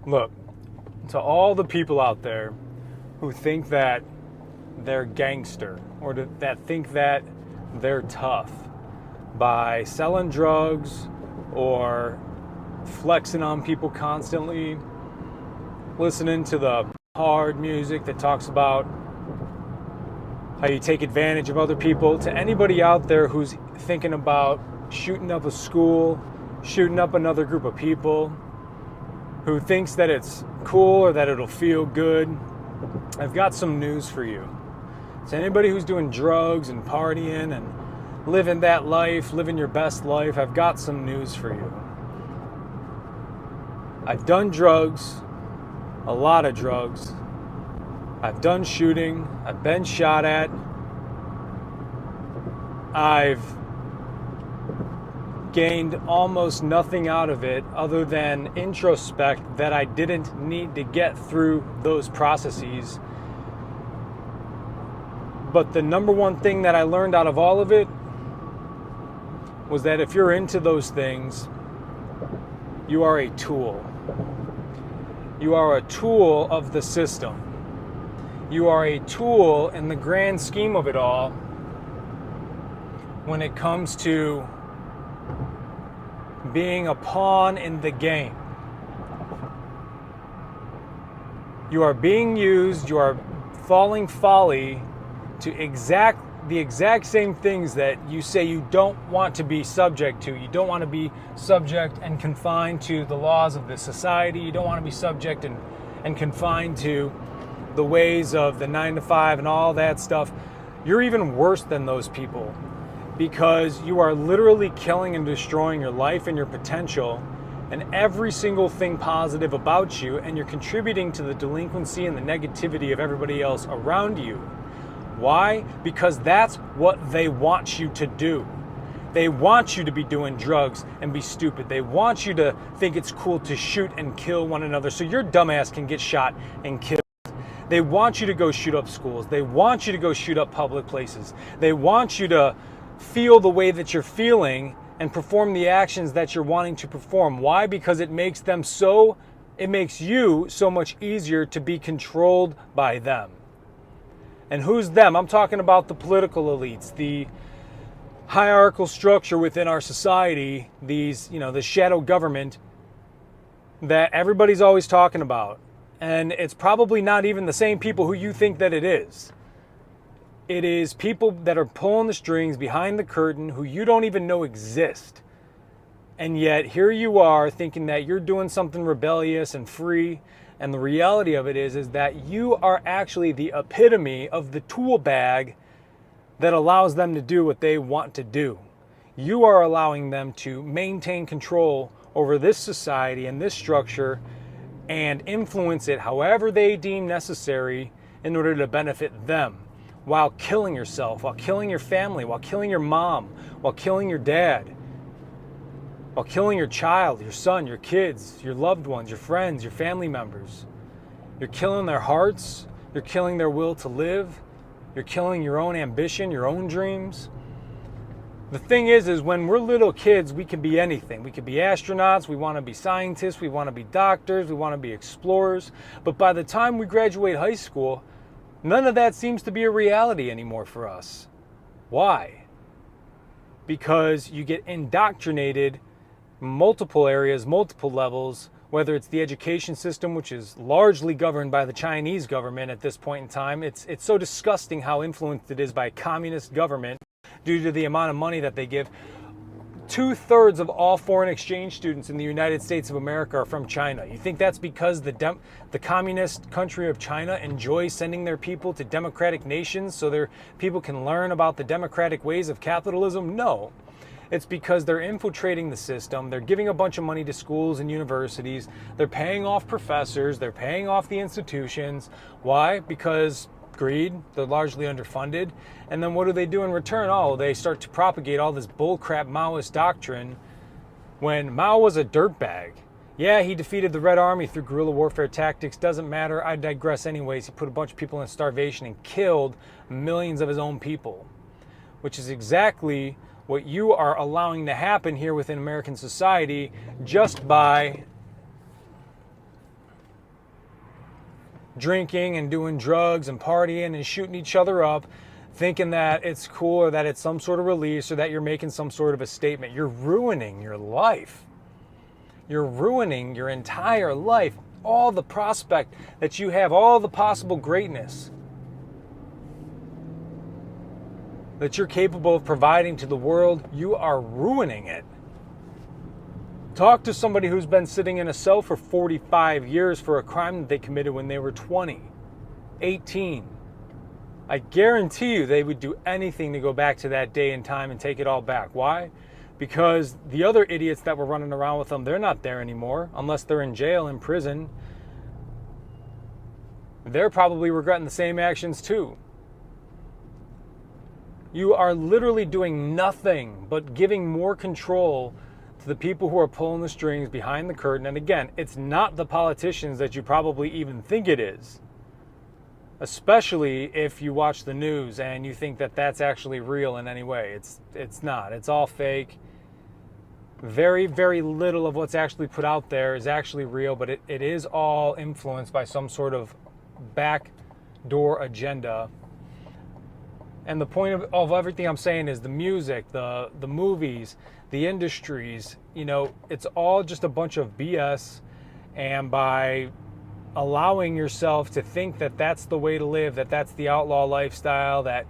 Look, to all the people out there who think that they're gangster or that think that they're tough by selling drugs or flexing on people constantly, listening to the hard music that talks about how you take advantage of other people, to anybody out there who's thinking about shooting up a school, shooting up another group of people, who thinks that it's cool or that it'll feel good, I've got some news for you. To anybody who's doing drugs and partying and living that life, living your best life, I've got some news for you. I've done drugs, a lot of drugs. I've done shooting. I've been shot at. I've gained almost nothing out of it other than introspect that I didn't need to get through those processes. But the number one thing that I learned out of all of it was that if you're into those things, you are a tool. You are a tool of the system. You are a tool in the grand scheme of it all when it comes to being a pawn in the game. You are being used, you are falling folly to the exact same things that you say you don't want to be subject to. You don't want to be subject and confined to the laws of this society. You don't want to be subject and confined to the ways of the 9 to 5 and all that stuff. You're even worse than those people because you are literally killing and destroying your life and your potential and every single thing positive about you, and you're contributing to the delinquency and the negativity of everybody else around you. Why? Because that's what they want you to do. They want you to be doing drugs and be stupid. They want you to think it's cool to shoot and kill one another so your dumbass can get shot and killed. They want you to go shoot up schools. They want you to go shoot up public places. They want you to feel the way that you're feeling and perform the actions that you're wanting to perform. Why? Because it makes you so much easier to be controlled by them. And who's them? I'm talking about the political elites, the hierarchical structure within our society, the shadow government that everybody's always talking about. And it's probably not even the same people who you think that it is. It is people that are pulling the strings behind the curtain who you don't even know exist. And yet here you are thinking that you're doing something rebellious and free. And the reality of it is that you are actually the epitome of the tool bag that allows them to do what they want to do. You are allowing them to maintain control over this society and this structure and influence it however they deem necessary in order to benefit them, while killing yourself, while killing your family, while killing your mom, while killing your dad, while killing your child, your son, your kids, your loved ones, your friends, your family members. You're killing their hearts. You're killing their will to live. You're killing your own ambition, your own dreams. The thing is when we're little kids, we can be anything. We can be astronauts. We want to be scientists. We want to be doctors. We want to be explorers. But by the time we graduate high school, none of that seems to be a reality anymore for us. Why? Because you get indoctrinated multiple areas, multiple levels, whether it's the education system, which is largely governed by the Chinese government at this point in time. It's so disgusting how influenced it is by a communist government due to the amount of money that they give. 2/3 of all foreign exchange students in the United States of America are from China. You think that's because the communist country of China enjoys sending their people to democratic nations so their people can learn about the democratic ways of capitalism? No. It's because they're infiltrating the system. They're giving a bunch of money to schools and universities. They're paying off professors. They're paying off the institutions. Why? Because greed. They're largely underfunded. And then what do they do in return? Oh, they start to propagate all this bullcrap Maoist doctrine when Mao was a dirtbag. Yeah, he defeated the Red Army through guerrilla warfare tactics. Doesn't matter. I digress anyways. He put a bunch of people in starvation and killed millions of his own people, which is exactly what you are allowing to happen here within American society just by drinking and doing drugs and partying and shooting each other up, thinking that it's cool or that it's some sort of release or that you're making some sort of a statement. You're ruining your life. You're ruining your entire life, all the prospect that you have, all the possible greatness that you're capable of providing to the world. You are ruining it. Talk to somebody who's been sitting in a cell for 45 years for a crime that they committed when they were 20, 18. I guarantee you they would do anything to go back to that day and time and take it all back. Why? Because the other idiots that were running around with them, they're not there anymore, unless they're in jail, in prison. They're probably regretting the same actions too. You are literally doing nothing but giving more control to the people who are pulling the strings behind the curtain. And again, it's not the politicians that you probably even think it is. Especially if you watch the news and you think that that's actually real in any way. It's not. It's all fake. Very, very little of what's actually put out there is actually real, but it is all influenced by some sort of backdoor agenda. And the point of everything I'm saying is the music, the movies, the industries, it's all just a bunch of BS. And by allowing yourself to think that that's the way to live, that that's the outlaw lifestyle, that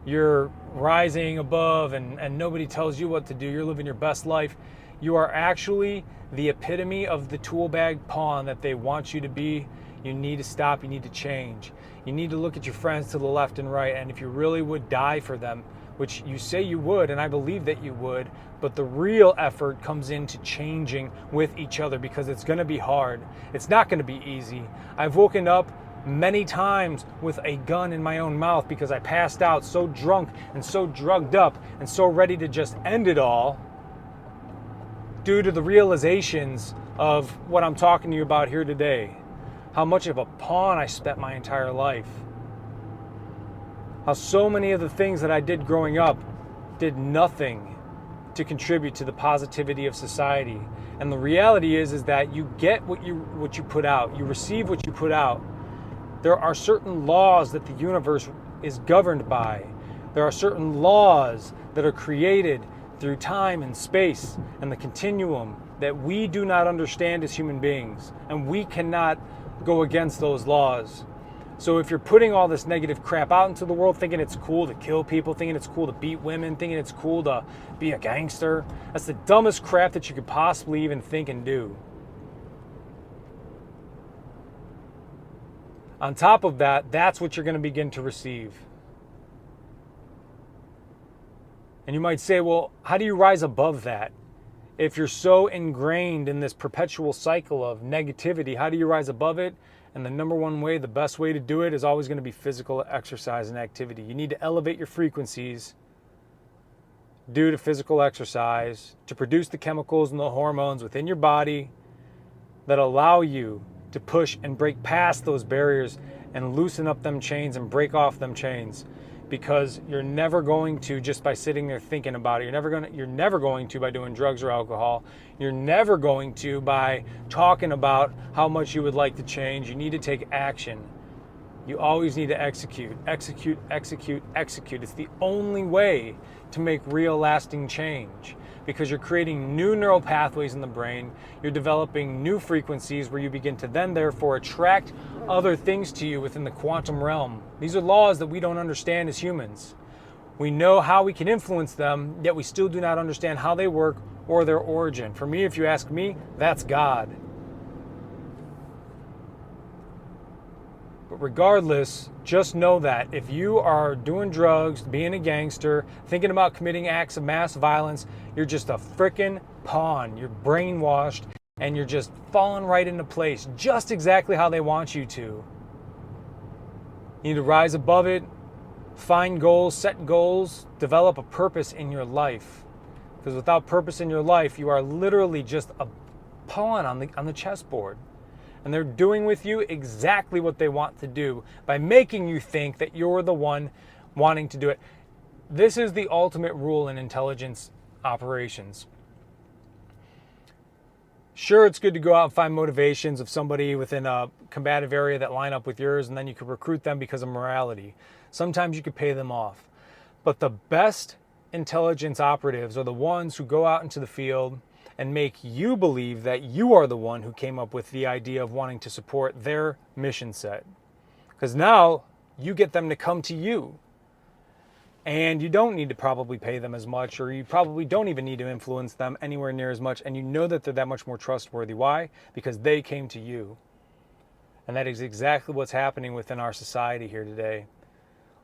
you're rising above and nobody tells you what to do, you're living your best life, you are actually the epitome of the tool bag pawn that they want you to be. You need to stop, you need to change. You need to look at your friends to the left and right, and if you really would die for them, which you say you would, and I believe that you would, but the real effort comes into changing with each other, because it's going to be hard. It's not going to be easy. I've woken up many times with a gun in my own mouth because I passed out so drunk and so drugged up and so ready to just end it all due to the realizations of what I'm talking to you about here today. How much of a pawn I spent my entire life. How so many of the things that I did growing up did nothing to contribute to the positivity of society. And the reality is that you get what you put out. You receive what you put out. There are certain laws that the universe is governed by. There are certain laws that are created through time and space and the continuum that we do not understand as human beings. And we cannot go against those laws. So if you're putting all this negative crap out into the world, thinking it's cool to kill people, thinking it's cool to beat women, thinking it's cool to be a gangster, that's the dumbest crap that you could possibly even think and do. On top of that, that's what you're going to begin to receive. And you might say, well, how do you rise above that? If you're so ingrained in this perpetual cycle of negativity, how do you rise above it? And the number one way, the best way to do it is always going to be physical exercise and activity. You need to elevate your frequencies due to physical exercise to produce the chemicals and the hormones within your body that allow you to push and break past those barriers and loosen up them chains and break off them chains. Because you're never going to just by sitting there thinking about it. You're never going to by doing drugs or alcohol. You're never going to by talking about how much you would like to change. You need to take action. You always need to execute. Execute, execute, execute. It's the only way to make real lasting change, because you're creating new neural pathways in the brain. You're developing new frequencies where you begin to then therefore attract other things to you within the quantum realm. These are laws that we don't understand as humans. We know how we can influence them, yet we still do not understand how they work or their origin. For me, if you ask me, that's God. But regardless, just know that if you are doing drugs, being a gangster, thinking about committing acts of mass violence, you're just a frickin' pawn. You're brainwashed and you're just falling right into place, just exactly how they want you to. You need to rise above it, find goals, set goals, develop a purpose in your life. Because without purpose in your life, you are literally just a pawn on the chessboard. And they're doing with you exactly what they want to do by making you think that you're the one wanting to do it. This is the ultimate rule in intelligence operations. Sure, it's good to go out and find motivations of somebody within a combative area that line up with yours, and then you could recruit them because of morality. Sometimes you could pay them off. But the best intelligence operatives are the ones who go out into the field and make you believe that you are the one who came up with the idea of wanting to support their mission set. Because now you get them to come to you. And you don't need to probably pay them as much, or you probably don't even need to influence them anywhere near as much. And you know that they're that much more trustworthy. Why? Because they came to you. And that is exactly what's happening within our society here today.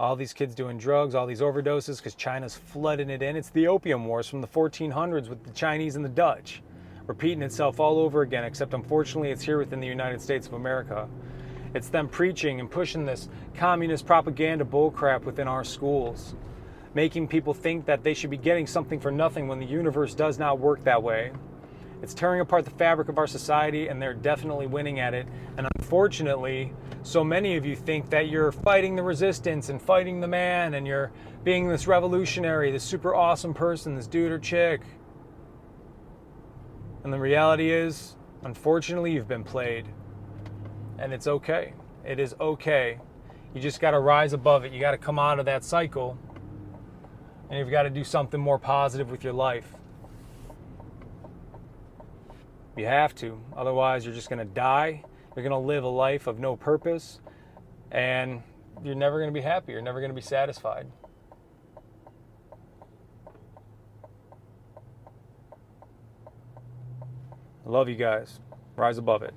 All these kids doing drugs, all these overdoses, because China's flooding it in. It's the opium wars from the 1400s with the Chinese and the Dutch, repeating itself all over again, except unfortunately it's here within the United States of America. It's them preaching and pushing this communist propaganda bullcrap within our schools, making people think that they should be getting something for nothing when the universe does not work that way. It's tearing apart the fabric of our society, and they're definitely winning at it. And unfortunately, so many of you think that you're fighting the resistance and fighting the man, and you're being this revolutionary, this super awesome person, this dude or chick. And the reality is, unfortunately, you've been played. And it's okay. It is okay. You just got to rise above it. You got to come out of that cycle. And you've got to do something more positive with your life. You have to. Otherwise, you're just going to die. You're going to live a life of no purpose. And you're never going to be happy. You're never going to be satisfied. I love you guys. Rise above it.